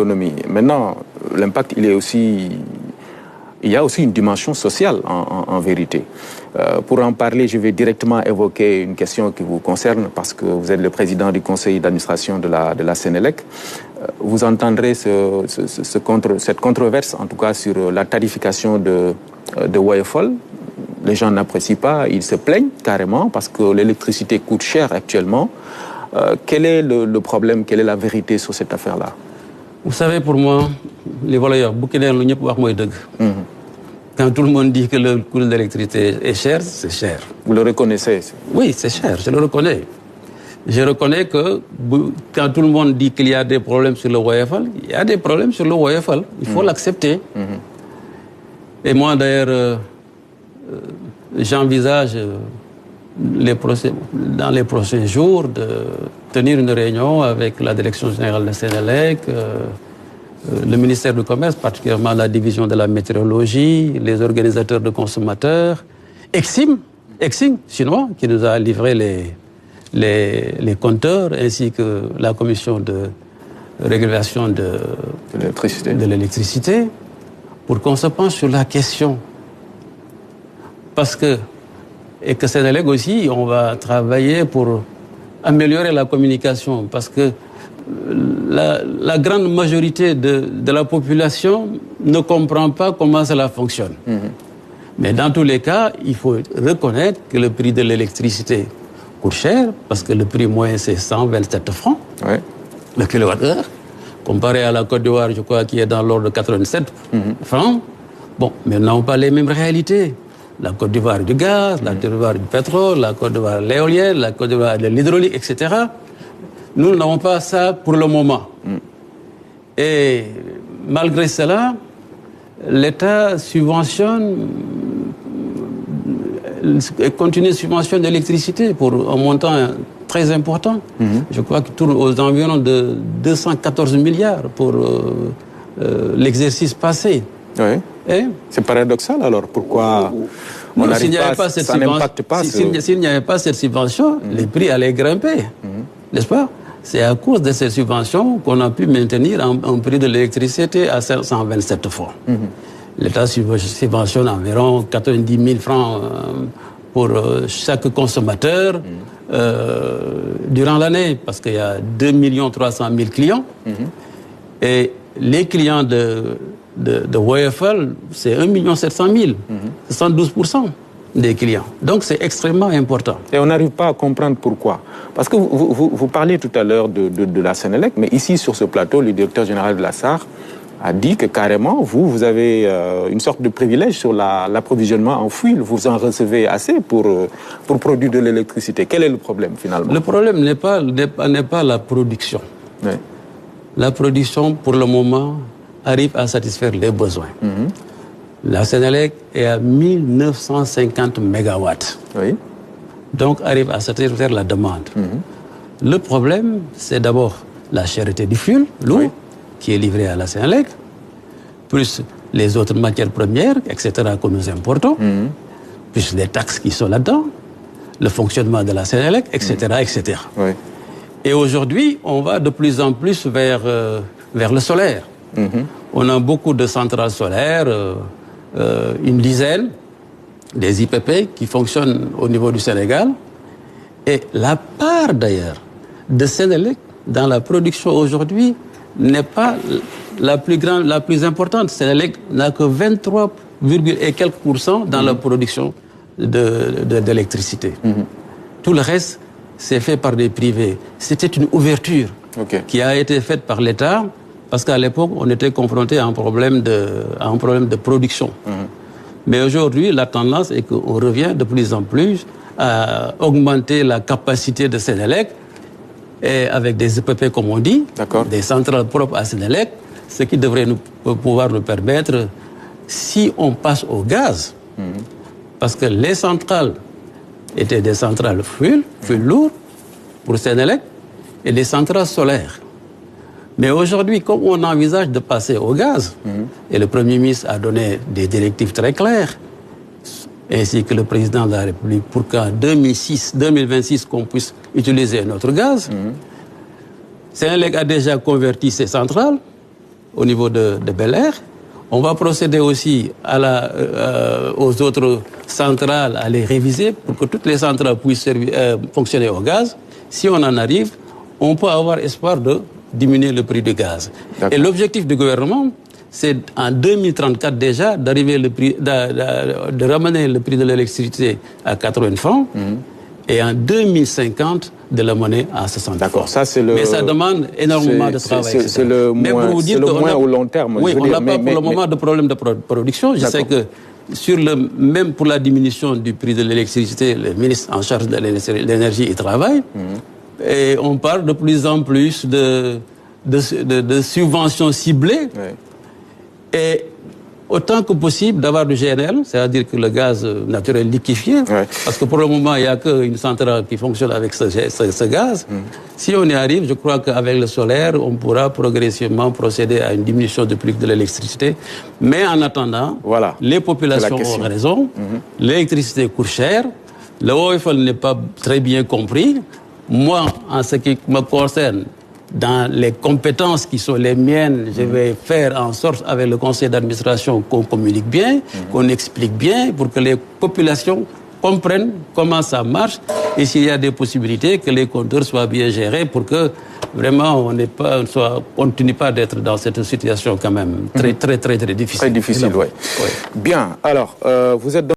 l'économie. Maintenant, l'impact, il y a aussi une dimension sociale en vérité. Pour en parler, je vais directement évoquer une question qui vous concerne parce que vous êtes le président du conseil d'administration de la Sénélec. Vous entendrez cette controverse, en tout cas sur la tarification de Woyofol. Les gens n'apprécient pas, ils se plaignent carrément parce que l'électricité coûte cher actuellement. Quel est le problème, quelle est la vérité sur cette affaire-là? Vous savez, pour moi, les voyageurs, quand tout le monde dit que le coût de l'électricité est cher, c'est cher. Vous le reconnaissez? Oui, c'est cher, je le reconnais. Je reconnais que quand tout le monde dit qu'il y a des problèmes sur le Woyofol, il y a des problèmes sur le Woyofol. Il faut l'accepter. Et moi, d'ailleurs, j'envisage dans les prochains jours de tenir une réunion avec la direction générale de Sénélec, le ministère du Commerce, particulièrement la division de la météorologie, les organisateurs de consommateurs, Exim chinois, qui nous a livré les compteurs, ainsi que la commission de régulation de l'électricité, pour qu'on se penche sur la question. Parce que Sénélec aussi, on va travailler pour améliorer la communication, parce que la grande majorité de la population ne comprend pas comment cela fonctionne. Mais dans tous les cas, il faut reconnaître que le prix de l'électricité coûte cher, parce que le prix moyen, c'est 127 francs le kilowattheure, comparé à la Côte d'Ivoire, je crois, qui est dans l'ordre de 87 francs. Bon, mais nous n'avons pas les mêmes réalités. La Côte d'Ivoire du gaz, la Côte d'Ivoire du pétrole, la Côte d'Ivoire de l'éolienne, la Côte d'Ivoire de l'hydraulique, etc. Nous n'avons pas ça pour le moment. Et malgré cela, l'État continue de subventionner l'électricité pour un montant très important. Je crois qu'il tourne aux environs de 214 milliards pour l'exercice passé. Oui. C'est paradoxal alors. Pourquoi on n'arrive pas, ça n'impacte pas? S'il n'y avait pas cette subvention, les prix allaient grimper. N'est-ce pas? C'est à cause de ces subventions qu'on a pu maintenir un prix de l'électricité à 127 francs. L'État subventionne environ 90 000 francs pour chaque consommateur durant l'année, parce qu'il y a 2 300 000 clients. Et les clients de Woyofol, c'est 1 700 000. C'est 112% des clients. Donc c'est extrêmement important. Et on n'arrive pas à comprendre pourquoi. Parce que vous parliez tout à l'heure de la Sénélec, mais ici sur ce plateau, le directeur général de la SAR a dit que carrément, vous avez une sorte de privilège sur l'approvisionnement en fuel. Vous en recevez assez pour produire de l'électricité. Quel est le problème finalement? Le problème n'est pas la production. La production, pour le moment, arrive à satisfaire les besoins. La Sénélec est à 1950 mégawatts. Donc, arrive à satisfaire la demande. Le problème, c'est d'abord la cherté du fuel, l'eau, qui est livrée à la Sénélec, plus les autres matières premières, etc., que nous importons, plus les taxes qui sont là-dedans, le fonctionnement de la Sénélec, etc., etc. Et aujourd'hui, on va de plus en plus vers le solaire. On a beaucoup de centrales solaires, une dizaine, des IPP qui fonctionnent au niveau du Sénégal. Et la part d'ailleurs de Sénélec dans la production aujourd'hui n'est pas la plus grande, la plus importante. Sénélec n'a que 23, et quelques % dans la production d'électricité. Tout le reste, c'est fait par des privés. C'était une ouverture qui a été faite par l'État, parce qu'à l'époque, on était confronté à un problème de production. Mais aujourd'hui, la tendance est qu'on revient de plus en plus à augmenter la capacité de Sénélec, et avec des EPP, comme on dit, des centrales propres à Sénélec, ce qui devrait pouvoir nous permettre, si on passe au gaz, parce que les centrales étaient des centrales fuel lourd pour Sénélec, et des centrales solaires. Mais aujourd'hui, comme on envisage de passer au gaz, et le Premier ministre a donné des directives très claires, ainsi que le président de la République, pour qu'en 2026, qu'on puisse utiliser notre gaz, Sénélec a déjà converti ses centrales au niveau de Bel Air. On va procéder aussi aux autres centrales à les réviser pour que toutes les centrales puissent fonctionner au gaz. Si on en arrive, on peut avoir espoir de diminuer le prix du gaz. Et l'objectif du gouvernement, c'est en 2034 déjà d'arriver de ramener le prix de l'électricité à 80 francs et en 2050 de la monnaie à 60 francs. D'accord, ça c'est Mais ça demande énormément de travail. C'est le moins au long terme. Oui, on n'a pas pour le moment de problème de production. Je sais que même pour la diminution du prix de l'électricité, le ministre en charge de l'énergie y travaille. Et on parle de plus en plus de subventions ciblées. Et autant que possible d'avoir du GNL, c'est-à-dire que le gaz naturel liquéfié, parce que pour le moment, il n'y a qu'une centrale qui fonctionne avec ce gaz. Si on y arrive, je crois qu'avec le solaire, on pourra progressivement procéder à une diminution du prix de l'électricité. Mais en attendant, les populations ont raison, l'électricité coûte cher, le OFL n'est pas très bien compris. Moi, en ce qui me concerne, dans les compétences qui sont les miennes, je vais faire en sorte avec le conseil d'administration qu'on communique bien, qu'on explique bien pour que les populations comprennent comment ça marche et s'il y a des possibilités que les compteurs soient bien gérés pour que vraiment on continue pas d'être dans cette situation quand même très difficile. Très difficile, oui. Bien, alors vous êtes dans